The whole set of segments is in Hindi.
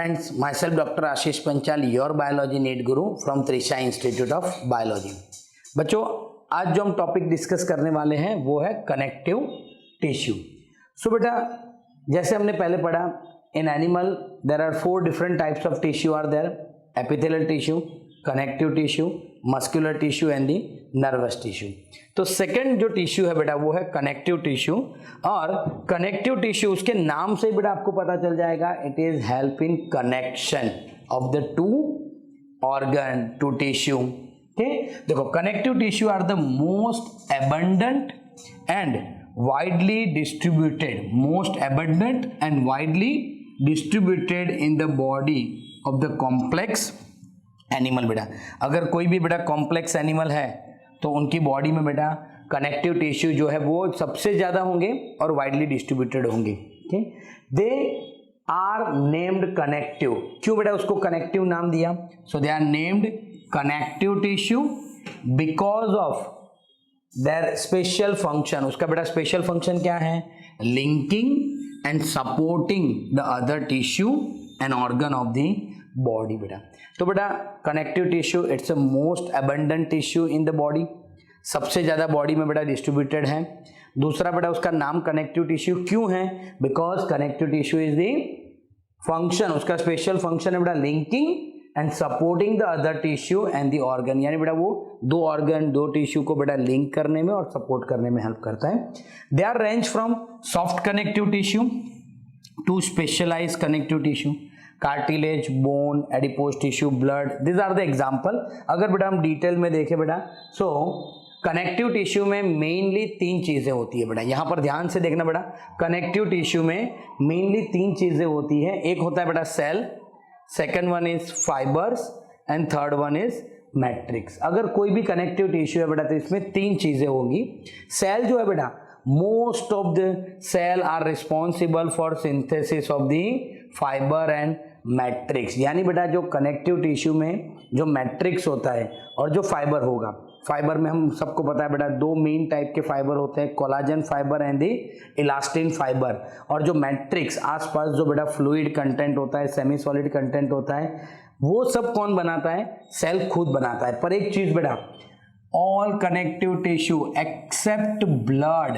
friends, myself Dr. Ashish Panchal, your biology NEET guru from Trisha Institute of Biology। बच्चों, आज जो हम टॉपिक डिस्कस करने वाले हैं वो है कनेक्टिव टिश्यू। सो बेटा, जैसे हमने पहले पढ़ा, in animal there are 4 different types of tissue are there: epithelial tissue, connective tissue, muscular tissue and the nervous tissue. तो सेकंड जो टिश्यू है बेटा वो है कनेक्टिव टिश्यू। और कनेक्टिव टिश्यू उसके नाम से बेटा आपको पता चल जाएगा, it is help in connection of the two organ to tissue. देखो, connective tissue are the most abundant and widely distributed in the body of the complex animal. बेटा अगर कोई भी बेटा कॉम्प्लेक्स एनिमल है तो उनकी बॉडी में बेटा कनेक्टिव टिश्यू जो है वो सबसे ज्यादा होंगे और वाइडली डिस्ट्रीब्यूटेड होंगे। They are named connective. क्यों बेटा उसको कनेक्टिव नाम दिया? So they are named connective tissue because of their special function. उसका बेटा स्पेशल फंक्शन क्या है? Linking and supporting the other tissue and organ of the body. बेटा तो बेटा connective tissue it's a most abundant tissue in the body, सबसे ज्यादा बॉडी में बेटा डिस्ट्रीब्यूटेड है। दूसरा बेटा उसका नाम कनेक्टिव टिश्यू क्यों है? Because connective tissue is the function, उसका स्पेशल फंक्शन है बेटा linking and supporting the other tissue and the organ. यानी बेटा वो दो ऑर्गन दो टिश्यू को बेटा लिंक करने में और सपोर्ट करने में हेल्प करता है। They are range from soft connective tissue to specialized connective tissue, cartilage, bone, adipose tissue, blood, this are the example. अगर बेटा हम डिटेल में देखें बेटा, सो कनेक्टिव टिश्यू में मेनली 3 चीजें होती है बेटा। यहां पर ध्यान से देखना बेटा, कनेक्टिव टिश्यू में मेनली 3 चीजें होती है। एक होता है बेटा cell, second one is fibers and third one is matrix. अगर कोई भी कनेक्टिव टिश्यू है बेटा तो इसमें 3 चीजें होंगी। सेल जो है बेटा, most of the cell are responsible for synthesis of the fiber and matrix. यानी बेटा जो कनेक्टिव टिश्यू में जो मैट्रिक्स होता है और जो फाइबर होगा, फाइबर में हम सबको पता है बेटा 2 मेन टाइप के फाइबर होते हैं, collagen fibre and the elastin fibre. और जो मैट्रिक्स आसपास जो बेटा फ्लूइड कंटेंट होता है, सेमी सॉलिड कंटेंट होता है, वो सब कौन बनाता है? सेल खुद बनाता है। पर एक चीज बेटा, all connective tissue except blood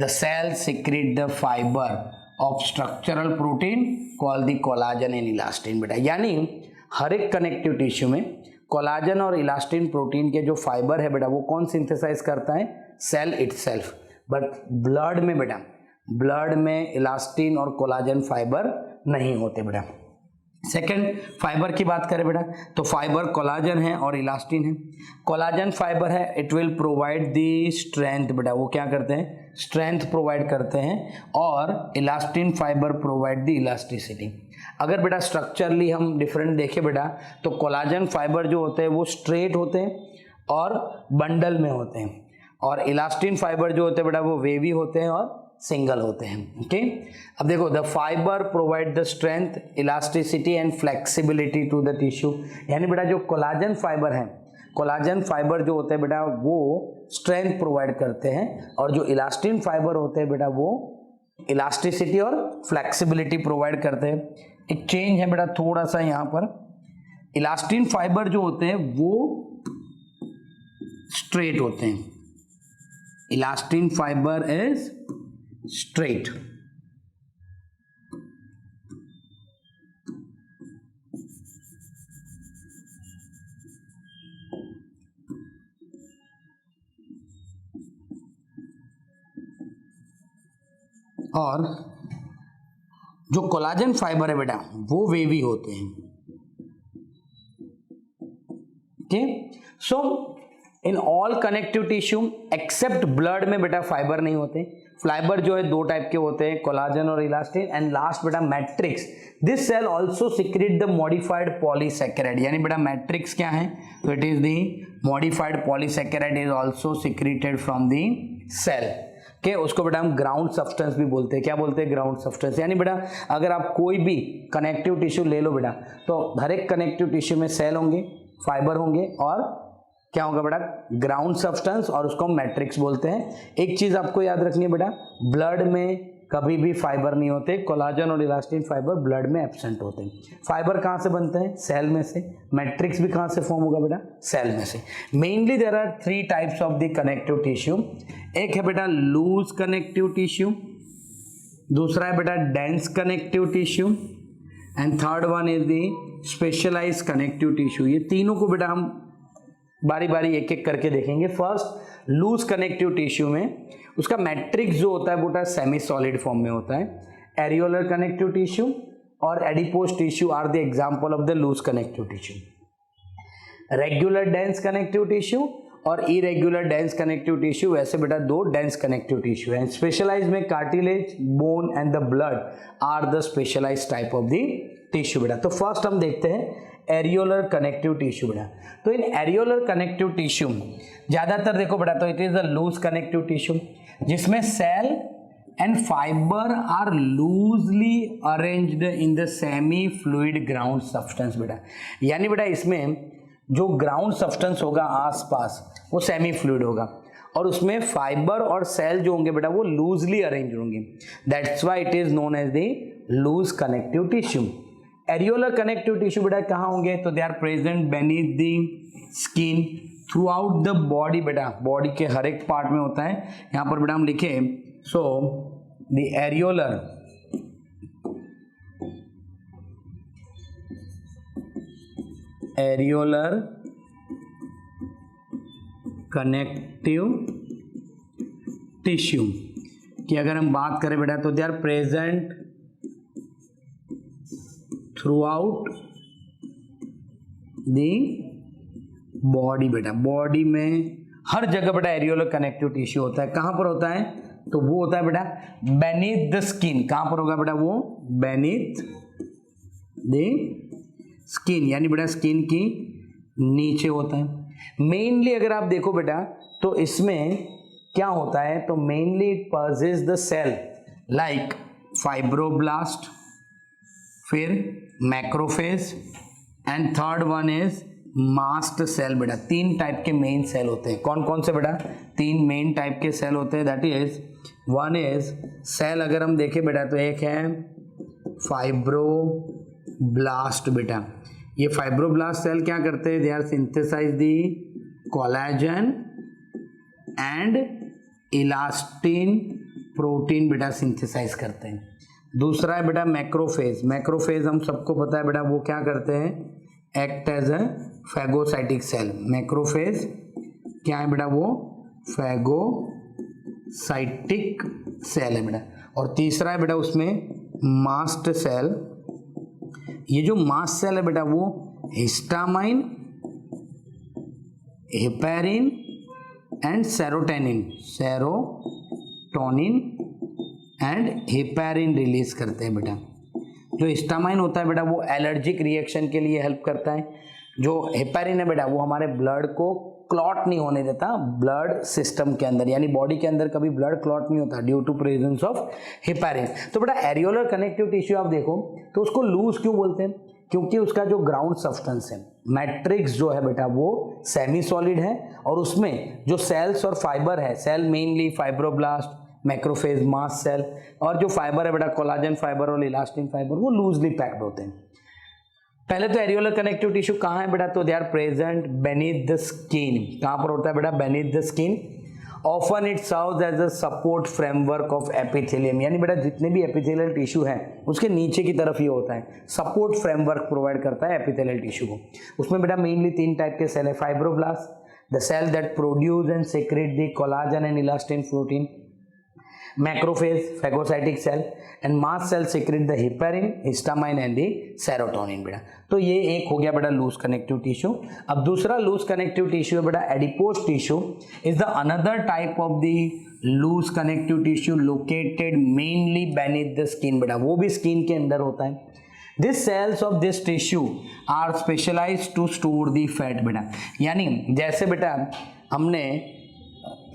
the cell secrete the fiber of structural protein called the collagen and elastin. बेटा यानी हर एक कनेक्टिव टिश्यू में कोलाजन और इलास्टिन प्रोटीन के जो फाइबर है बेटा वो कौन सिंथेसाइज करता है? Cell itself. बट ब्लड में बेटा, ब्लड में इलास्टिन और कोलाजन फाइबर नहीं होते बेटा। सेकेंड, फाइबर की बात करें बेटा तो फाइबर कोलाजन है और इलास्टिन है। कोलाजन फाइबर है, it will provide the strength. बेटा वो क्या करते हैं? स्ट्रेंथ प्रोवाइड करते हैं। और elastin fibre provide the elasticity. अगर बेटा स्ट्रक्चरली हम डिफरेंट देखें बेटा तो कोलाजन फाइबर जो होते हैं वो स्ट्रेट होते हैं और बंडल में होते हैं, और इलास्टिन फाइबर जो होते हैं बेटा वो वेवी होते हैं और सिंगल होते हैं। ओके, अब देखो, the fiber provide the strength, elasticity and flexibility to the tissue. यानी बेटा जो कोलाजन फाइबर है, कोलाजन फाइबर जो होते हैं बेटा वो स्ट्रेंथ प्रोवाइड करते हैं, और जो इलास्टिन फाइबर होते हैं बेटा वो इलास्टिसिटी और फ्लेक्सिबिलिटी प्रोवाइड करते हैं। एक चेंज है बेटा थोड़ा सा यहाँ पर, इलास्टिन फाइबर जो होते हैं वो स्ट्रेट होते हैं, इलास्टिन फाइबर इज स्ट्रेट। और जो कोलाजन फाइबर है बेटा वो वेवी होते हैं। ठीक, so in all connective tissue except blood में बेटा फाइबर नहीं होते। फाइबर जो है 2 टाइप के होते हैं, कोलाजन और इलास्टिन। एंड लास्ट बेटा matrix, this cell also secrete the modified polysaccharide. यानी बेटा मैट्रिक्स क्या है? तो it is the modified polysaccharide is also secreted from the cell. के उसको बेटा हम ग्राउंड सब्सटेंस भी बोलते हैं। क्या बोलते हैं? Ground substance. यानी बेटा अगर आप कोई भी कनेक्टिव टिश्यू ले लो बेटा तो हर एक कनेक्टिव टिश्यू में सेल होंगे, फाइबर होंगे और क्या होगा बेटा? ग्राउंड सब्सटेंस, और उसको हम मैट्रिक्स बोलते हैं। एक चीज आपको याद रखनी है बेटा, ब्लड में कभी भी फाइबर नहीं होते, कोलाजन और इलास्टिन फाइबर ब्लड में एब्सेंट होते हैं। फाइबर कहाँ से बनते हैं? सेल में से। मैट्रिक्स भी कहाँ से फॉर्म होगा बेटा? सेल में से। Mainly there are 3 types of the connective tissue. एक है बेटा लूज कनेक्टिव टिश्यू, दूसरा है बेटा dense connective tissue, and third one is the specialize connective tissue. ये तीनों को बेटा हम बारी बारी एक एक करके देखेंगे। फर्स्ट लूज कनेक्टिव टिश्यू में उसका मैट्रिक्स जो होता है वो सेमी सॉलिड फॉर्म में होता है। एरियोलर कनेक्टिव टिश्यू और adipose tissue are the example of the loose connective tissue. Regular dense connective tissue और इरेगुलर डेंस कनेक्टिव टिश्यू, वैसे बेटा 2 डेंस कनेक्टिव टिश्यू है। स्पेशलाइज में cartilage, bone and the blood are the specialize type of the tissue बेटा। तो फर्स्ट हम देखते हैं एरियोलर कनेक्टिव टिश्यू बेटा। तो इन एरियोलर कनेक्टिव टिश्यू ज्यादातर देखो बेटा तो it is the loose connective tissue जिसमें cell and fibre are loosely arranged in the semi fluid ground substance बेटा। यानी बेटा इसमें जो ग्राउंड सब्सटेंस होगा आसपास वो सेमी फ्लूइड होगा और उसमें फाइबर और सेल जो होंगे बेटा वो लूजली अरेंज होंगे। That's why it is known as the loose connective tissue. Areolar connective tissue बेटा कहाँ होंगे? तो they are present beneath the skin throughout the body बेटा। बॉडी के हर एक पार्ट में होता है। यहाँ पर बेटा हम लिखे so the areolar connective tissue की अगर हम बात करें बेटा तो they are present throughout the body बेटा। बॉडी में हर जगह बेटा एरियोलर कनेक्टिव टिश्यू होता है। कहां पर होता है? तो वो होता है बेटा बेनीथ द स्किन। कहां पर होगा बेटा? वो बेनीथ द स्किन, यानी बेटा स्किन की नीचे होता है। मेनली अगर आप देखो बेटा तो इसमें क्या होता है? तो mainly it possess the cell like fibroblast, फिर macrophage and third one is mast cell बेटा। 3 टाइप के मेन सेल होते हैं। कौन कौन से बेटा? 3 मेन टाइप के सेल होते हैं। That is one is cell अगर हम देखें बेटा तो एक है फाइब्रोब्लास्ट बेटा। ये फाइब्रोब्लास्ट सेल क्या करते हैं? They are synthesize the collagen and elastin protein बेटा सिंथेसाइज करते हैं। दूसरा है बेटा मैक्रोफेज। मैक्रोफेज हम सबको पता है बेटा वो क्या करते हैं? Act as a phagocytic cell. Macrophage क्या है बेटा? वो फैगोसाइटिक सेल है बेटा। और तीसरा है बेटा उसमें मास्ट सेल। ये जो मास्ट सेल है बेटा वो histamine, heparin and serotonin and heparin release करते हैं बेटा। जो हिस्टामाइन होता है बेटा वो एलर्जिक रिएक्शन के लिए हेल्प करता है। जो हेपेरिन है बेटा वो हमारे ब्लड को क्लॉट नहीं होने देता ब्लड सिस्टम के अंदर, यानी बॉडी के अंदर कभी ब्लड क्लॉट नहीं होता due to presence of heparin. तो बेटा एरियोलर कनेक्टिव टिश्यू आप देखो तो उसको लूज क्यों बोलते हैं? क्योंकि उसका जो ग्राउंड सब्सटेंस है मैट्रिक्स जो है बेटा वो सेमी सॉलिड है और उसमें जो सेल्स और फाइबर है, cell mainly fibroblast, macrophage, mast cell, और जो फाइबर है बेटा कोलाजन फाइबर और इलास्टिन फाइबर वो लूजली पैक्ड होते हैं। पहले तो एरियोलर कनेक्टिव टिश्यू कहाँ है बेटा? तो they are present beneath the skin. कहाँ पर होता है बेटा? Beneath the skin. Often it serves as a support framework of epithelium, यानी बेटा जितने भी एपिथेलियल टिश्यू है उसके नीचे की तरफ ये होता है, सपोर्ट फ्रेमवर्क प्रोवाइड करता है एपिथेलियल टिश्यू को। उसमें बेटा मेनली 3 टाइप के सेल है। Fibroblast, the cell that produce and secrete the collagen and elastin protein, macrophage phagocytic cell, and mast cell secrete the heparin, histamine and the serotonin बेटा। तो ये एक हो गया बेटा लूज कनेक्टिव टिश्यू। अब दूसरा लूज कनेक्टिव टिश्यू है बेटा adipose tissue. Is the another type of the loose connective tissue located mainly beneath the skin बेटा, वो भी स्किन के अंदर होता है। This cells of this tissue are specialized to store the fat बेटा, यानी जैसे बेटा हमने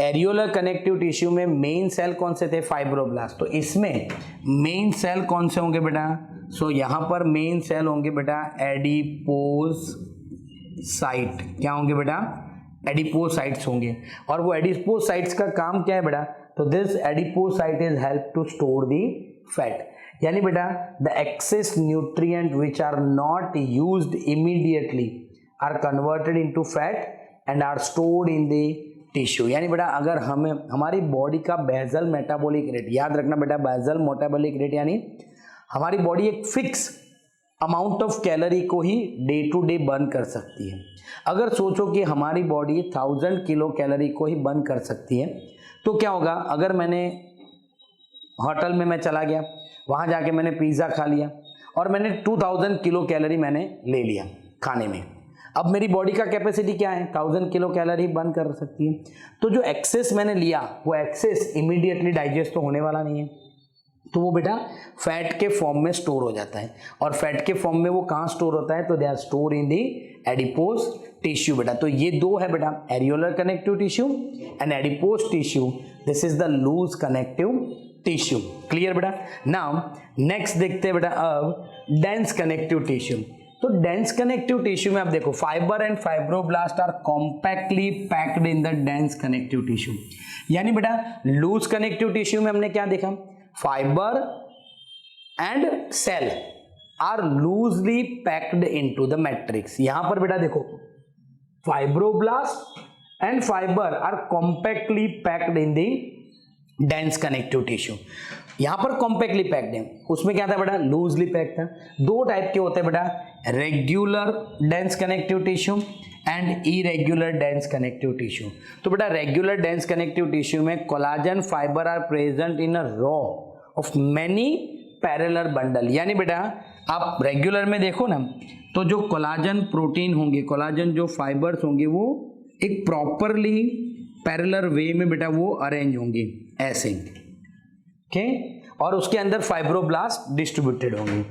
एरियोलर कनेक्टिव टिश्यू में मेन सेल कौन से थे? फाइब्रोब्लास्ट। तो इसमें मेन सेल कौन से होंगे बेटा? सो यहां पर मेन सेल होंगे बेटा एडिपोसाइट। क्या होंगे बेटा? एडिपोसाइट्स होंगे। और वो एडिपोसाइट्स का काम क्या है बेटा? तो this adipocyte is help to store the fat, यानी बेटा the excess nutrient which are not used immediately are converted into fat and are stored in the tissue. यानी बेटा अगर हमें हमारी बॉडी का बेजल मेटाबॉलिक रेट, याद रखना बेटा बेजल मेटाबॉलिक रेट यानी हमारी बॉडी एक फिक्स अमाउंट ऑफ कैलोरी को ही डे टू डे बर्न कर सकती है। अगर सोचो कि हमारी बॉडी 1000 किलो कैलोरी को ही बर्न कर सकती है, तो क्या होगा, अगर मैंने होटल में मैं चला गया, वहाँ जाके मैंने पिज़्ज़ा खा लिया और मैंने 2000 किलो कैलोरी मैंने ले लिया खाने में, अब मेरी बॉडी का कैपेसिटी क्या है, 1000 किलो कैलोरी बर्न कर सकती है। तो जो एक्सेस मैंने लिया वो एक्सेस इमीडिएटली डाइजेस्ट तो होने वाला नहीं है, तो वो बेटा फैट के फॉर्म में स्टोर हो जाता है। और फैट के फॉर्म में वो कहाँ स्टोर होता है, तो they are store in the adipose tissue बेटा। तो ये दो है बेटा, areolar connective tissue and adipose tissue, this is the loose connective tissue. Clear बेटा। नाउ नेक्स्ट देखते हैं बेटा अब डेंस कनेक्टिव टिश्यू। तो डेंस कनेक्टिव टिश्यू में आप देखो fiber and fibroblast are compactly packed in the dense connective tissue. यानी बेटा लूज कनेक्टिव टिश्यू में हमने क्या देखा, fiber and cell are loosely packed into the matrix. यहां पर बेटा देखो fibroblast and fibre are compactly packed in the dense connective tissue. यहां पर कॉम्पैक्टली पैक्ड है, उसमें क्या था बेटा, लूजली पैक्ड था। दो टाइप के होते हैं बेटा, regular dense connective tissue and irregular dense connective tissue. तो बेटा रेगुलर डेंस कनेक्टिव टिश्यू में collagen fiber are present in a row of many parallel bundle. यानी बेटा आप रेगुलर में देखो ना, तो जो कोलाजन प्रोटीन होंगे, कोलाजन जो फाइबर्स होंगे वो एक प्रॉपरली पैरेलल वे में बेटा वो अरेंज होंगे ऐसे, ओके, और उसके अंदर फाइब्रोब्लास्ट डिस्ट्रीब्यूटेड होंगे।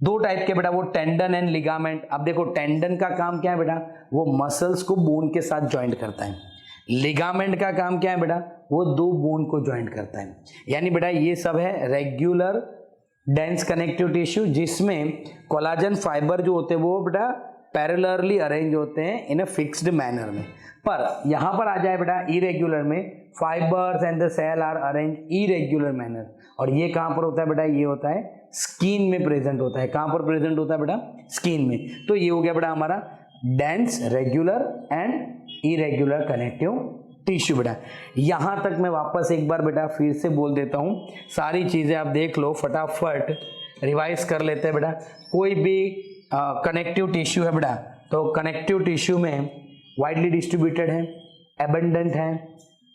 दो टाइप के बेटा, वो टेंडन एंड लिगामेंट। अब देखो टेंडन का काम क्या है बेटा, वो मसल्स को बोन के साथ ज्वाइंट करता है। लिगामेंट का काम क्या है बेटा, वो दो बोन को ज्वाइंट करता है। यानी बेटा ये सब है रेगुलर डेंस कनेक्टिव टिश्यू, जिसमें कोलाजन फाइबर जो होते हैं वो बेटा पैरेलरली अरेंज होते हैं इन अ फिक्स्ड मैनर में। पर यहां पर आ जाए बेटा इरेग्युलर में, fibres and the cell are arrange irregular manner. और ये कहां पर होता है बेटा, ये होता है स्किन में प्रेजेंट होता है। कहां पर प्रेजेंट होता है बेटा, स्किन में। तो ये हो गया बेटा हमारा dense, regular and irregular connective tissue बेटा। यहां तक मैं वापस एक बार बेटा फिर से बोल देता हूं, सारी चीजें आप देख लो, फटाफट रिवाइज कर लेते हैं बेटा। कोई भी कनेक्टिव टिश्यू है बेटा, तो कनेक्टिव टिश्यू में वाइडली डिस्ट्रीब्यूटेड है, एबंडेंट है,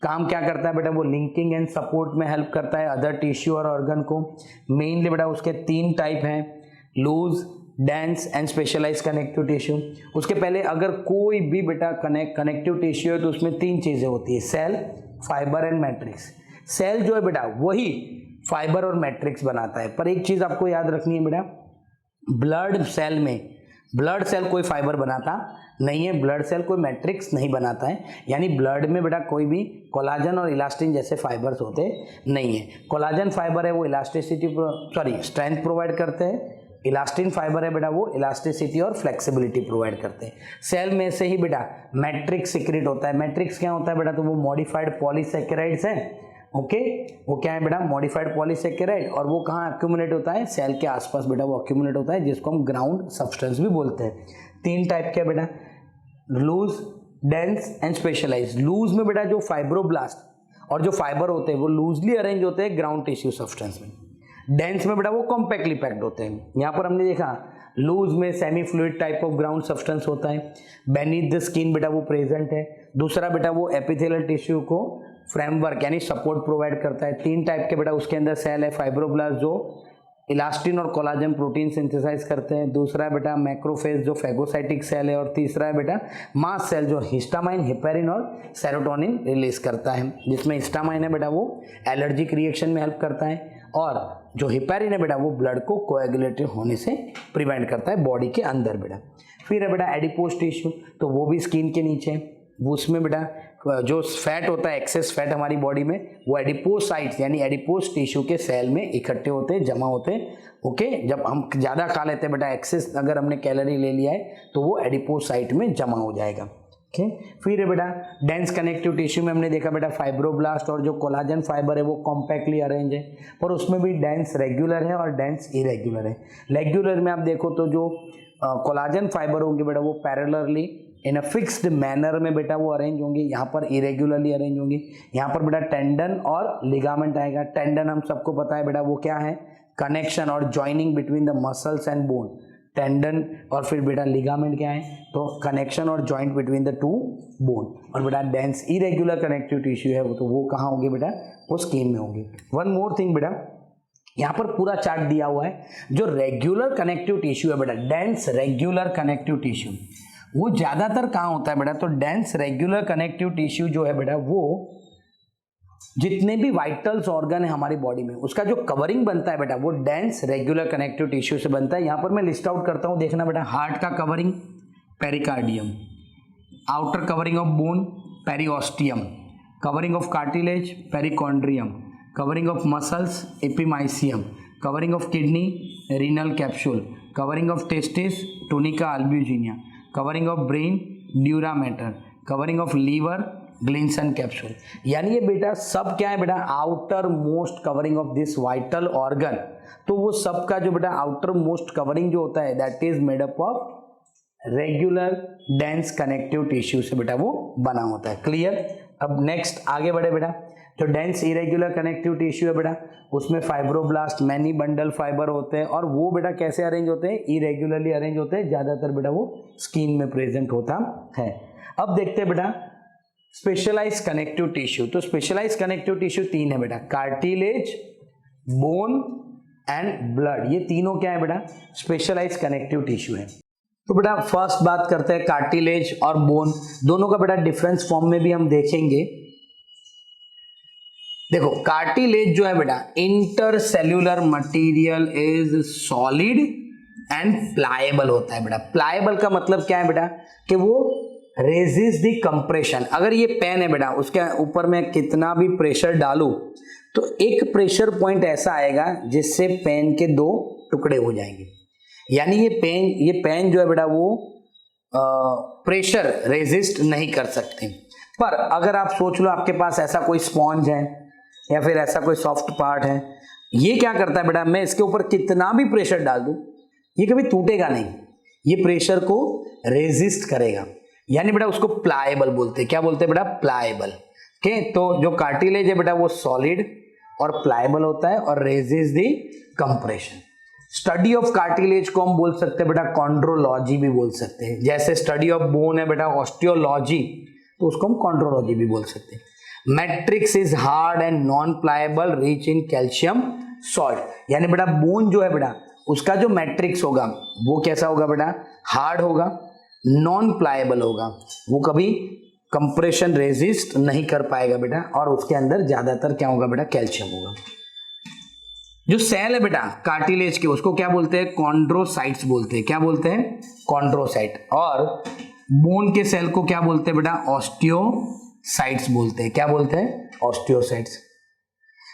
काम क्या करता है बेटा, वो लिंकिंग एंड सपोर्ट में हेल्प करता है अदर टिश्यू और ऑर्गन को। मेनली बेटा उसके तीन टाइप हैं, loose, dense and specialise connective tissue. उसके पहले अगर कोई भी बेटा कनेक्टिव टिश्यू है तो उसमें तीन चीजें होती है, cell, fibre and matrix. Cell जो है बेटा वही फाइबर और मैट्रिक्स बनाता है। पर एक चीज आपको याद रखनी है बेटा, ब्लड सेल में, ब्लड सेल कोई फाइबर बनाता नहीं है, ब्लड सेल कोई मैट्रिक्स नहीं बनाता है। यानी ब्लड में बेटा कोई भी कोलाजन और इलास्टिन जैसे फाइबर्स होते नहीं है। कोलाजन फाइबर है वो इलास्टिसिटी स्ट्रेंथ प्रोवाइड करते हैं, इलास्टिन फाइबर है बेटा वो इलास्टिसिटी और फ्लेक्सिबिलिटी प्रोवाइड करते हैं। सेल में से ही बेटा मैट्रिक्स सीक्रेट होता है। मैट्रिक्स क्या होता है बेटा, तो वो मॉडिफाइड पॉलीसैकेराइड्स हैं, ओके, वो क्या है बेटा, मॉडिफाइड पॉलीसैकेराइड। और वो कहाँ एक्यूमुलेट होता है, सेल के आसपास बेटा वो एक्यूमुलेट होता है, जिसको हम ग्राउंड सब्सटेंस भी बोलते हैं। तीन टाइप के बेटा, loose, dense and specialise. Loose में बेटा जो फाइब्रोब्लास्ट और जो फाइबर होते हैं वो लूजली अरेंज होते हैं ग्राउंड टिश्यू सब्सटेंस में। डेंस में बेटा वो कॉम्पैक्टली पैक्ड होते हैं। यहाँ पर हमने देखा लूज में semi fluid type of ground substance होता है, बेनीथ द स्किन बेटा वो प्रेजेंट है। दूसरा बेटा वो एपिथेलियल टिश्यू को फ्रेमवर्क यानी सपोर्ट प्रोवाइड करता है। तीन टाइप के बेटा उसके अंदर सेल है, फाइब्रोब्लास्ट जो इलास्टिन और कोलाजन प्रोटीन सिंथेसाइज करते हैं। दूसरा है बेटा मैक्रोफेज जो फेगोसाइटिक सेल है। और तीसरा है बेटा मास्ट सेल जो हिस्टामाइन, हिपेरिन और सेरोटोनिन रिलीज करता है। जिसमें हिस्टामाइन है बेटा वो एलर्जिक रिएक्शन में हेल्प करता है, और जो हिपेरिन है बेटा वो ब्लड को कोएगुलेटेड होने से प्रिवेंट करता है बॉडी के अंदर बेटा। फिर है बेटा एडिपोज टिश्यू, तो वो भी स्किन के नीचे है। वो उसमें बेटा जो फैट होता है, एक्सेस फैट हमारी बॉडी में, वो एडिपोसाइट्स यानी एडिपोज टिश्यू के सेल में इकट्ठे होते हैं, जमा होते हैं, ओके। जब हम ज़्यादा खा लेते हैं बेटा, एक्सेस अगर हमने कैलोरी ले लिया है तो वो एडिपोसाइट में जमा हो जाएगा। फिर है बेटा डेंस कनेक्टिव टिश्यू में हमने देखा बेटा फाइब्रोब्लास्ट और जो कोलाजन फाइबर है वो कॉम्पैक्टली अरेंज है, पर उसमें भी डेंस रेगुलर है और डेंस इरेगुलर है। रेगुलर में आप देखो तो जो कोलाजन फाइबर होंगे बेटा वो पैरेलरली इन अ फिक्स्ड मैनर में बेटा वो अरेंज होंगे, यहाँ पर इरेगुलरली अरेंज होंगे। यहाँ पर बेटा टेंडन और लिगामेंट आएगा। टेंडन हम सबको पता है बेटा वो क्या है, कनेक्शन और joining between the muscles and bone. Tendon और फिर बेटा लिगामेंट क्या है, तो कनेक्शन और joint between the two bone. और बेटा डेंस इरेगुलर कनेक्टिव टिश्यू है वो, तो वो कहाँ होंगे बेटा, वो स्किन में होंगे। वन मोर थिंग बेटा, यहाँ पर पूरा चार्ट दिया हुआ है। जो रेगुलर कनेक्टिव टिश्यू है बेटा, डेंस रेगुलर कनेक्टिव टिश्यू, वो ज्यादातर कहाँ होता है बेटा, तो डेंस रेगुलर कनेक्टिव टिश्यू जो है बेटा वो जितने भी वाइटल्स ऑर्गन है हमारी बॉडी में उसका जो कवरिंग बनता है बेटा वो डेंस रेगुलर कनेक्टिव टिश्यू से बनता है। यहाँ पर मैं लिस्ट आउट करता हूँ, देखना बेटा। हार्ट का covering pericardium, outer covering of bone periosteum, covering of cartilage perichondrium, covering of muscles epimysium, covering of kidney renal capsule, covering of testis tunica albuginea, covering of brain dura mater, covering of liver Glisson capsule. यानी ये बेटा सब क्या है बेटा, outermost covering of this vital organ. तो वो सब का जो बेटा आउटर मोस्ट कवरिंग जो होता है that is made up of regular dense connective tissue से बेटा वो बना होता है। क्लियर। अब नेक्स्ट आगे बढ़े बेटा। जो डेंस इरेगुलर कनेक्टिव टिश्यू है बेटा उसमें फाइब्रोब्लास्ट मैनी बंडल फाइबर होते हैं और वो बेटा कैसे अरेंज होते हैं, इरेगुलरली अरेंज होते हैं, ज्यादातर बेटा वो स्किन में प्रेजेंट होता है। अब देखते हैं बेटा स्पेशलाइज कनेक्टिव टिश्यू। तो स्पेशलाइज कनेक्टिव टिश्यू तीन है बेटा, कार्टिलेज, बोन एंड ब्लड। ये तीनों क्या है बेटा, स्पेशलाइज कनेक्टिव टिश्यू है। तो बेटा फर्स्ट बात करते हैं कार्टिलेज और बोन, दोनों का बेटा डिफरेंस फॉर्म में भी हम देखेंगे। देखो कार्टिलेज जो है बेटा intercellular material is solid and pliable होता है बेटा। प्लाएबल का मतलब क्या है बेटा कि वो रेजिस्ट द कंप्रेशन। अगर ये पेन है बेटा उसके ऊपर मैं कितना भी प्रेशर डालूं तो एक प्रेशर पॉइंट ऐसा आएगा जिससे पेन के दो टुकड़े हो जाएंगे। यानी ये पेन जो है बेटा वो प्रेशर रेजिस्ट नहीं कर सकते। पर अगर आप सोच लो आपके पास ऐसा कोई स्पॉन्ज है या फिर ऐसा कोई सॉफ्ट पार्ट है, ये क्या करता है बेटा, मैं इसके ऊपर कितना भी प्रेशर डाल दूं ये कभी टूटेगा नहीं, ये प्रेशर को रेजिस्ट करेगा। यानी बेटा उसको प्लाएबल बोलते हैं। क्या बोलते हैं बेटा, प्लाएबल। ओके, तो जो कार्टिलेज है बेटा वो सॉलिड और प्लाएबल होता है और resist the compression. Study of cartilage को हम बोल सकते हैं बेटा कॉन्ड्रोलॉजी भी बोल सकते हैं। जैसे स्टडी ऑफ बोन है बेटा ऑस्टियोलॉजी, तो उसको हम कॉन्ड्रोलॉजी भी बोल सकते हैं। Matrix is hard and non pliable rich in calcium salt. यानी बेटा बोन जो है बेटा उसका जो मैट्रिक्स होगा वो कैसा होगा बेटा, हार्ड होगा, नॉन प्लाएबल होगा, वो कभी कंप्रेशन रेजिस्ट नहीं कर पाएगा बेटा, और उसके अंदर ज्यादातर क्या होगा बेटा, कैल्शियम होगा। जो सेल है बेटा कार्टिलेज के उसको क्या बोलते हैं, कॉन्ड्रोसाइट्स बोलते हैं। क्या बोलते हैं, कॉन्ड्रोसाइट। और बोन के सेल को क्या बोलते हैं बेटा, ऑस्टियोसाइट्स बोलते हैं। क्या बोलते हैं, osteocytes.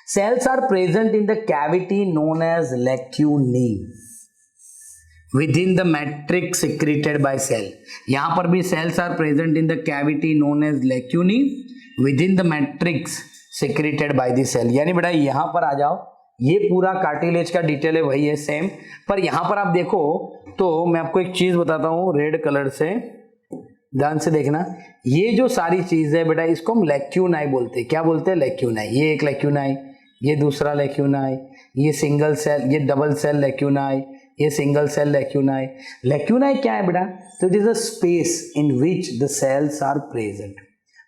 Cells are present in the cavity known as lacunae within the matrix secreted by cell। यहां पर भी cells are present in the cavity known as lacunae within the matrix secreted by the cell। यानी बेटा यहां पर आ जाओ, ये पूरा कार्टिलेज का डिटेल है वही है सेम, पर यहां पर आप देखो तो मैं आपको एक चीज बताता हूं रेड कलर से, ध्यान से देखना। ये जो सारी चीज है बेटा इसको हम लेक्यूनाई बोलते हैं। क्या बोलते हैं, लेक्यूनाई। ये एक लेक्यूनाई, ये दूसरा लेक्यूनाई, ये सिंगल सेल, ये डबल सेल लेक्यूनाई, ये सिंगल सेल लेक्यूनाई। लेक्यूनाई क्या है बेटा, तो it is a space in which the cells are present.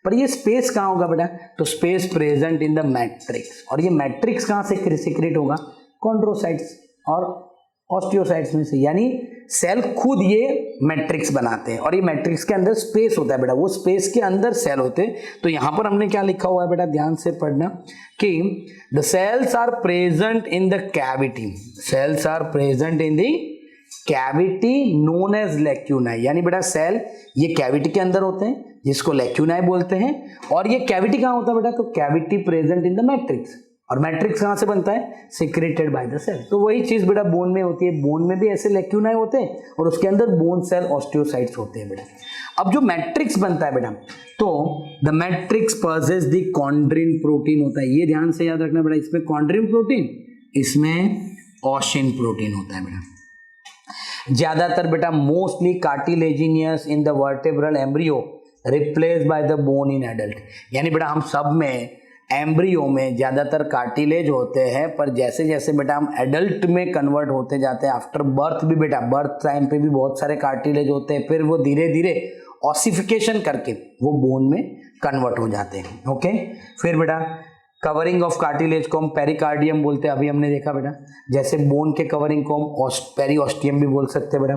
पर ये स्पेस कहाँ होगा बेटा, तो space present in the matrix. और ये मैट्रिक्स कहाँ से सीक्रेट होगा, कॉन्ड्रोसाइट्स और ऑस्टियोसाइट्स में से। यानी सेल खुद ये मैट्रिक्स बनाते हैं और ये मैट्रिक्स के अंदर स्पेस होता है बेटा, वो स्पेस के अंदर सेल होते हैं। तो यहां पर हमने क्या लिखा हुआ है बेटा, ध्यान से पढ़ना कि the cells are present in the cavity, cells are present in the cavity known as lacunae. यानी बेटा सेल ये कैविटी के अंदर होते हैं जिसको लेक्यूनाई बोलते हैं। और ये कैविटी कहाँ होता है बेटा, तो cavity present in the matrix. और मैट्रिक्स कहाँ से बनता है, सिक्रेटेड बाय द सेल। तो वही चीज बेटा बोन में होती है, बोन में भी ऐसे लेक्यूनाई होते हैं और उसके अंदर बोन सेल ऑस्टियोसाइट्स होते हैं बेटा। अब जो मैट्रिक्स बनता है बेटा, तो the matrix possess the chondrin protein होता है, ये ध्यान से याद रखना बेटा, इसमें कॉन्ड्रिन प्रोटीन, इसमें ऑशिन प्रोटीन होता है बेटा। ज्यादातर बेटा mostly cartilaginous in the vertebral embryo replace by the bone in adult, यानी बेटा हम सब में एम्ब्रियो में ज्यादातर कार्टिलेज होते हैं, पर जैसे जैसे बेटा हम एडल्ट में कन्वर्ट होते जाते हैं, आफ्टर बर्थ भी बेटा, बर्थ टाइम पे भी बहुत सारे कार्टिलेज होते हैं, फिर वो धीरे धीरे ऑसिफिकेशन करके वो बोन में कन्वर्ट हो जाते हैं। ओके, फिर बेटा कवरिंग ऑफ कार्टिलेज को हम पेरिकार्डियम बोलते हैं, अभी हमने देखा बेटा, जैसे बोन के कवरिंग को हम पेरिओस्टियम भी बोल सकते हैं बेटा।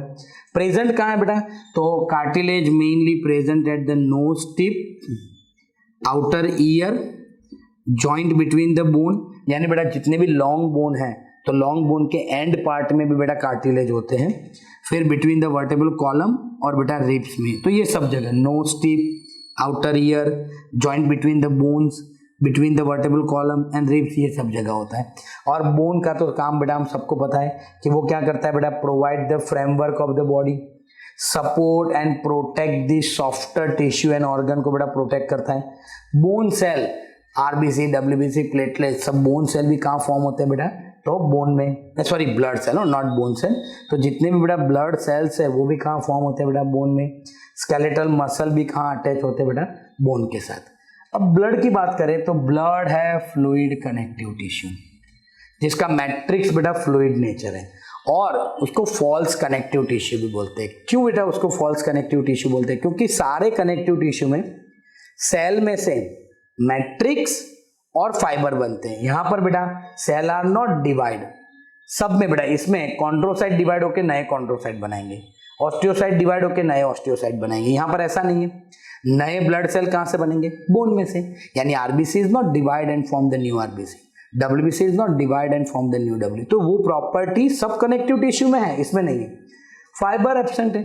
प्रेजेंट कहाँ है बेटा, तो cartilage mainly present at the nose tip, outer ear, joint between the bone, यानी बेटा जितने भी लॉन्ग बोन है तो लॉन्ग बोन के एंड पार्ट में भी बेटा कार्टिलेज होते हैं, फिर बिटवीन द वर्टेब्रल कॉलम और बेटा रिब्स में, तो ये सब जगह knows tip, outer ear, joint between the bones, between the vertebral column and ribs, ये सब जगह होता है। और बोन का तो काम बेटा हम सबको पता है कि वो क्या करता है बेटा, provide the framework of the body, support and protect the softer tissue and organ को बेटा प्रोटेक्ट करता है। Bone cell, RBC, WBC, platelet, सब बोन सेल भी कहाँ फॉर्म होते हैं बेटा, तो बोन में, sorry blood cell, not bone cell, तो जितने भी बेटा ब्लड सेल्स है वो भी कहाँ फॉर्म होते हैं बेटा, बोन में। स्केलेटल मसल भी कहाँ अटैच होते हैं बेटा, बोन के साथ। अब ब्लड की बात करें तो ब्लड है फ्लूइड कनेक्टिव टिश्यू, जिसका मैट्रिक्स बेटा फ्लूइड नेचर है, और उसको फॉल्स कनेक्टिव टिश्यू भी बोलते हैं। क्यों बेटा उसको फॉल्स कनेक्टिव टिश्यू बोलते हैं, क्योंकि सारे कनेक्टिव टिश्यू में सेल में से मैट्रिक्स और फाइबर बनते हैं। यहां पर बेटा सेल आर नॉट डिवाइड, सब में बेटा इसमें कॉन्ड्रोसाइट डिवाइड होकर नए कॉन्ड्रोसाइट बनाएंगे, ऑस्टियोसाइट डिवाइड होकर नए ऑस्टियोसाइट बनाएंगे। यहां पर ऐसा नहीं है, नए ब्लड सेल कहां से बनेंगे, बोन में से, यानी RBC is not divide and form the new RBC, WBC is not divide and form the new W, तो वो प्रॉपर्टी सब कनेक्टिव टिश्यू में है, इसमें नहीं है। फाइबर एब्सेंट है,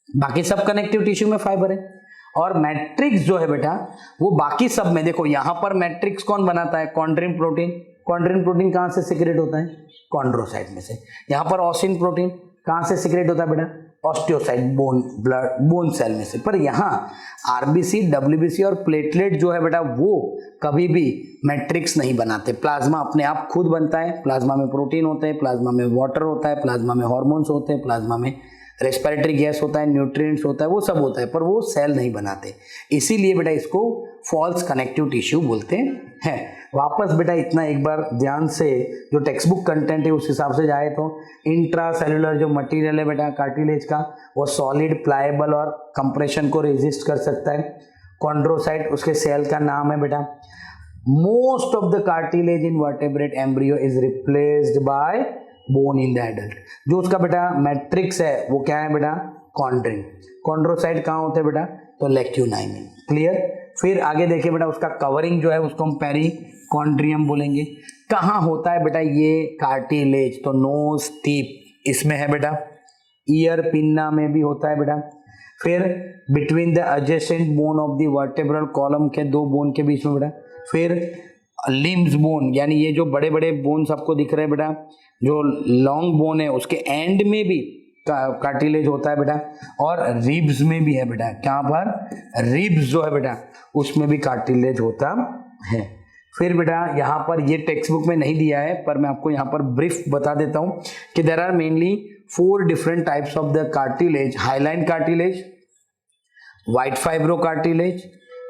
बाकी सब कनेक्टिव टिश्यू में फाइबर है। और मैट्रिक्स जो है बेटा वो बाकी सब में, देखो यहां पर मैट्रिक्स कौन बनाता है, कॉन्ड्रिन प्रोटीन, कॉन्ड्रिन प्रोटीन कहां से सीक्रेट होता है, कॉन्ड्रोसाइट में से। यहां पर ऑसिन प्रोटीन कहां से सीक्रेट होता है बेटा, osteocyte, bone, blood, bone cell में से। पर यहाँ आरबीसी, डब्ल्यूबीसी और प्लेटलेट जो है बेटा वो कभी भी मैट्रिक्स नहीं बनाते, प्लाज्मा अपने आप खुद बनता है, प्लाज्मा में प्रोटीन होते हैं, प्लाज्मा में वाटर होता है, प्लाज्मा में हॉर्मोन्स होते हैं, प्लाज्मा में रेस्पिरेटरी गैस होता है, न्यूट्रिएंट्स होता है, वो सब होता है, पर वो सेल नहीं बनाते, इसीलिए बेटा इसको फॉल्स कनेक्टिव टिश्यू बोलते हैं। वापस बेटा इतना एक बार ध्यान से जो टेक्स्ट बुक कंटेंट है उस हिसाब से जाए तो इंट्रा सेलुलर जो मटेरियल है बेटा कार्टिलेज का, वो सॉलिड, प्लाएबल और कंप्रेशन को रेजिस्ट कर सकता है। कॉन्ड्रोसाइट उसके सेल का नाम है बेटा। Most of the cartilage in vertebrate embryo is replaced by bone in the adult. जो उसका बेटा मैट्रिक्स है वो क्या है बेटा, कॉन्ड्रिन। कॉन्ड्रोसाइट कहाँ होते हैं बेटा, तो लेक्यूनाइमिन। क्लियर। फिर आगे देखिए बेटा उसका कवरिंग जो है उसको हम पेरिकॉन्ड्रियम बोलेंगे। कहाँ होता है बेटा ये कार्टिलेज, तो नोज टिप इसमें है बेटा, ईयर पिन्ना में भी होता है बेटा। फिर between the adjacent bone of the vertebral column के दो बोन के बीच में बेटा। फिर लिम्स बोन, यानी ये जो बड़े बड़े बोन्स आपको दिख रहे हैं बेटा, जो लॉन्ग बोन है उसके एंड में भी कार्टिलेज होता है बेटा। और रिब्स में भी है बेटा, कहाँ पर, रिब्स जो है बेटा उसमें भी कार्टिलेज होता है। फिर बेटा यहाँ पर ये टेक्स्ट बुक में नहीं दिया है पर मैं आपको यहाँ पर ब्रीफ बता देता हूँ कि there are mainly 4 different types of the cartilage. Hyaline cartilage, white fibro cartilage,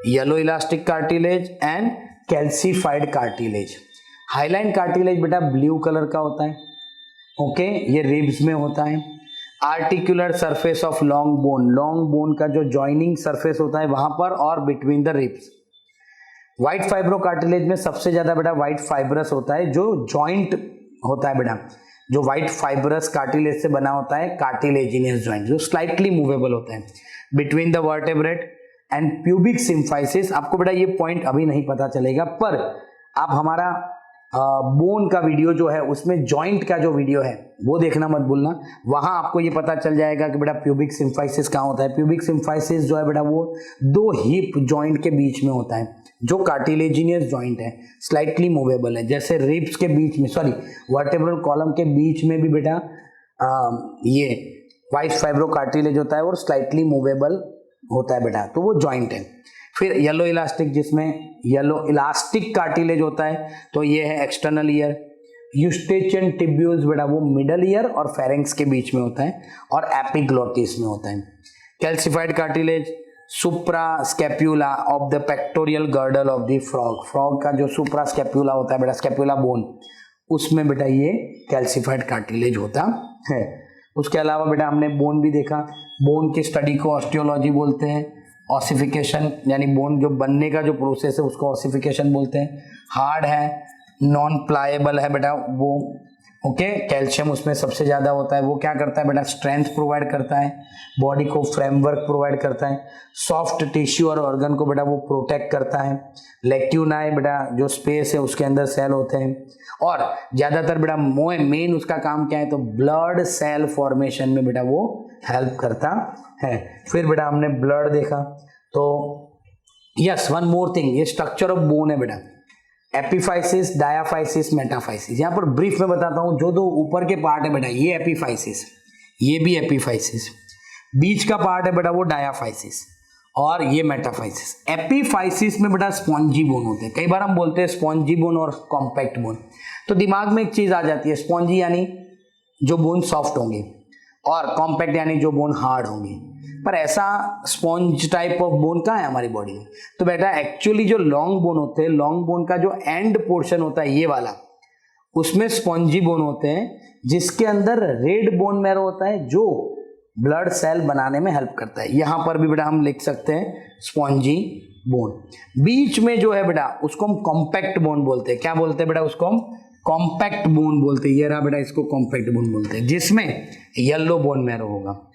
yellow elastic cartilage and calcified cartilage. Hyaline cartilage बेटा ब्लू कलर का होता है, ओके, ये रिब्स में होता है। Articular surface of long bone, long bone का जो जॉइनिंग सरफेस होता है वहां पर और between the ribs. White fibro cartilage में सबसे ज्यादा बेटा व्हाइट फाइब्रस होता है, जो जॉइंट होता है बेटा, जो व्हाइट फाइब्रस कार्टिलेज से बना होता है, कार्टिलेजिनियस जॉइंट, जो स्लाइटली मूवेबल होता है between the vertebrate and pubic symphysis. आपको बेटा ये पॉइंट अभी नहीं पता चलेगा, पर आप हमारा बोन का वीडियो जो है उसमें जॉइंट का जो वीडियो है वो देखना मत भूलना, वहां आपको ये पता चल जाएगा कि बेटा प्यूबिक सिम्फाइसिस कहाँ होता है। प्यूबिक सिम्फाइसिस जो है बेटा वो 2 हिप जॉइंट के बीच में होता है, जो कार्टिलेजिनियस जॉइंट है, स्लाइटली मूवेबल है। जैसे रिब्स के बीच में, सॉरी वर्टेब्रल कॉलम के बीच में भी बेटा ये व्हाइट फाइब्रो कार्टिलेज होता है और स्लाइटली मूवेबल होता है बेटा, तो वो जॉइंट है। फिर येलो इलास्टिक, जिसमें येलो इलास्टिक कार्टिलेज होता है, तो ये है एक्सटर्नल ईयर। यूस्टेचियन टिब्यूल्स बेटा वो मिडल ईयर और फेरेंक्स के बीच में होता है, और एपिग्लोटिस में होता है। Calcified cartilage supra scapula of the pectoral girdle of the frog, frog का जो सुप्रा स्कैप्यूला होता है बेटा, स्कैप्यूला बोन, उसमें बेटा ये कैल्सिफाइड कार्टिलेज होता है। उसके अलावा बेटा हमने बोन भी देखा, बोन की स्टडी को ऑस्टियोलॉजी बोलते हैं। ऑसिफिकेशन यानी बोन जो बनने का जो प्रोसेस है उसको ऑसिफिकेशन बोलते हैं। हार्ड है, नॉन प्लाएबल है बेटा वो, ओके। कैल्शियम उसमें सबसे ज़्यादा होता है, वो क्या करता है बेटा, स्ट्रेंथ प्रोवाइड करता है, बॉडी को फ्रेमवर्क प्रोवाइड करता है। सॉफ्ट टिश्यू और ऑर्गन को बेटा वो प्रोटेक्ट करता है। लेक्यूनाई बेटा जो स्पेस है उसके अंदर सेल होते हैं, और ज़्यादातर बेटा मेन उसका काम क्या है, तो ब्लड सेल फॉर्मेशन में बेटा वो हेल्प करता है। फिर बेटा हमने ब्लड देखा, तो यस वन मोर थिंग, ये स्ट्रक्चर ऑफ बोन है बेटा, एपिफाइसिस, डायाफाइसिस, मेटाफाइसिस। यहाँ पर ब्रीफ में बताता हूँ, जो दो ऊपर के पार्ट है बेटा ये एपिफाइसिस, ये भी एपिफाइसिस, बीच का पार्ट है बेटा वो डायाफाइसिस, और ये मेटाफाइसिस। एपिफाइसिस में बेटा स्पॉन्जी बोन होते हैं, कई बार हम बोलते हैं स्पॉन्जी बोन और कॉम्पैक्ट बोन, तो दिमाग में एक चीज आ जाती है, स्पॉन्जी यानी जो बोन सॉफ्ट होंगे, और कॉम्पैक्ट यानी जो बोन हार्ड होंगे, पर ऐसा स्पॉन्ज टाइप ऑफ बोन कहाँ है हमारी बॉडी में, तो बेटा एक्चुअली जो लॉन्ग बोन होते हैं, लॉन्ग बोन का जो एंड पोर्शन होता है ये वाला, उसमें स्पॉन्जी बोन होते हैं, जिसके अंदर रेड बोन मैरो होता है जो ब्लड सेल बनाने में हेल्प करता है। यहां पर भी बेटा हम लिख सकते हैं स्पॉन्जी बोन। बीच में जो है बेटा उसको हम कॉम्पैक्ट बोन बोलते हैं, क्या बोलते हैं बेटा, उसको हम कॉम्पैक्ट बोन बोलते हैं। ये रहा बेटा, इसको कॉम्पैक्ट बोन बोलते हैं, जिसमें येलो बोन मैरो होगा।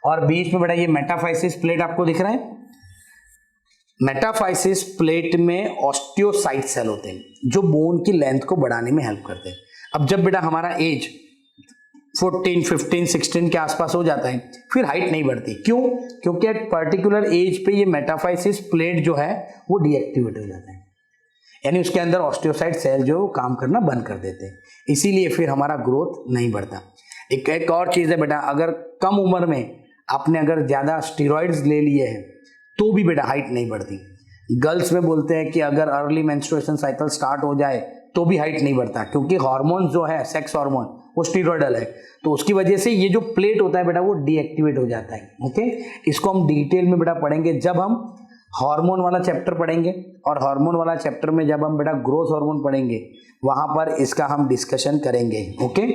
और बीच में बेटा ये मेटाफाइसिस प्लेट आपको दिख रहा है, मेटाफाइसिस प्लेट में ऑस्टियोसाइट सेल होते हैं जो बोन की लेंथ को बढ़ाने में हेल्प करते हैं। अब जब बेटा हमारा एज 14, 15, 16 के आसपास हो जाता है, फिर हाइट नहीं बढ़ती, क्यों, क्योंकि एट पर्टिकुलर एज पे ये मेटाफाइसिस प्लेट जो है वो डीएक्टिवेट हो जाता है, यानी उसके अंदर ऑस्टियोसाइट सेल जो काम करना बंद कर देते हैं, इसीलिए फिर हमारा ग्रोथ नहीं बढ़ता। एक और चीज है बेटा, अगर कम उम्र में आपने अगर ज्यादा स्टीरॉइड्स ले लिए हैं तो भी बेटा हाइट नहीं बढ़ती। गर्ल्स में बोलते हैं कि अगर अर्ली मेंस्ट्रुएशन साइकिल स्टार्ट हो जाए तो भी हाइट नहीं बढ़ता, क्योंकि हार्मोन जो है सेक्स हार्मोन वो स्टीरॉयडल है, तो उसकी वजह से ये जो प्लेट होता है बेटा वो डीएक्टिवेट हो जाता है। ओके, इसको हम डिटेल में बेटा पढ़ेंगे जब हम हार्मोन वाला चैप्टर पढ़ेंगे, और हार्मोन वाला चैप्टर में जब हम बेटा ग्रोथ हार्मोन पढ़ेंगे वहां पर इसका हम डिस्कशन करेंगे। ओके,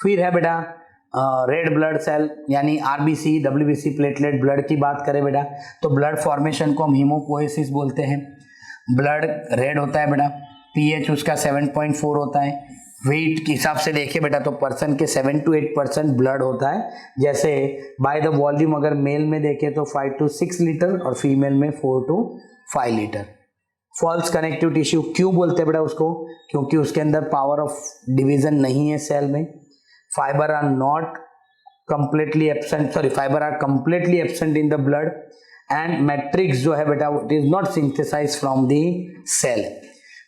फिर है बेटा रेड ब्लड सेल यानी आरबीसी, डब्ल्यूबीसी, प्लेटलेट, ब्लड की बात करें बेटा तो ब्लड फॉर्मेशन को हम हीमोपोएसिस बोलते हैं। ब्लड रेड होता है बेटा, पीएच उसका 7.4 होता है। वेट के हिसाब से देखिए बेटा तो पर्सन के 7 to 8% ब्लड होता है, जैसे बाय द वॉल्यूम अगर मेल में देखें तो 5 to 6 लीटर और फीमेल में 4 to 5 litre. False connective tissue क्यों बोलते हैं बेटा उसको, क्योंकि उसके अंदर पावर ऑफ डिवीजन नहीं है सेल में। Fibre are not completely absent, sorry fibre are completely absent in the blood, and matrix जो है बेटा it is not synthesise from the cell.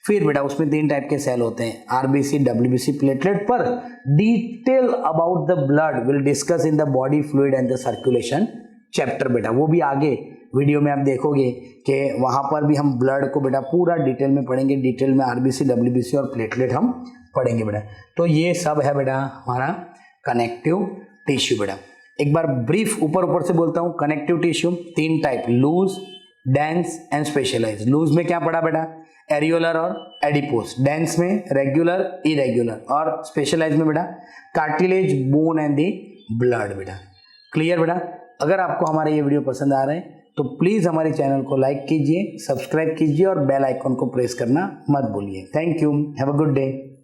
फिर बेटा उसमें 3 टाइप के सेल होते हैं, आरबीसी, डब्ल्यूबीसी, प्लेटलेट। पर detail about the blood will discuss in the body fluid and the circulation chapter बेटा, वो भी आगे वीडियो में आप देखोगे कि वहां पर भी हम ब्लड को बेटा पूरा डिटेल में पढ़ेंगे, डिटेल में आरबीसी, डब्ल्यूबीसी और प्लेटलेट हम पढ़ेंगे बेटा। तो ये सब है बेटा हमारा कनेक्टिव टिश्यू बेटा। एक बार ब्रीफ ऊपर से बोलता हूँ, connective tissue 3 type, loose, dense and specialise. Loose में क्या पढ़ा बेटा, एरियोलर और एडिपोस, डेंस में रेगुलर, इरेगुलर, और स्पेशलाइज में बेटा cartilage, bone and the blood बेटा। क्लियर बेटा। अगर आपको हमारे ये वीडियो पसंद आ रहे हैं तो प्लीज हमारे चैनल को लाइक कीजिए, सब्सक्राइब कीजिए और बेल आइकन को प्रेस करना मत भूलिए। Thank you, have a good day.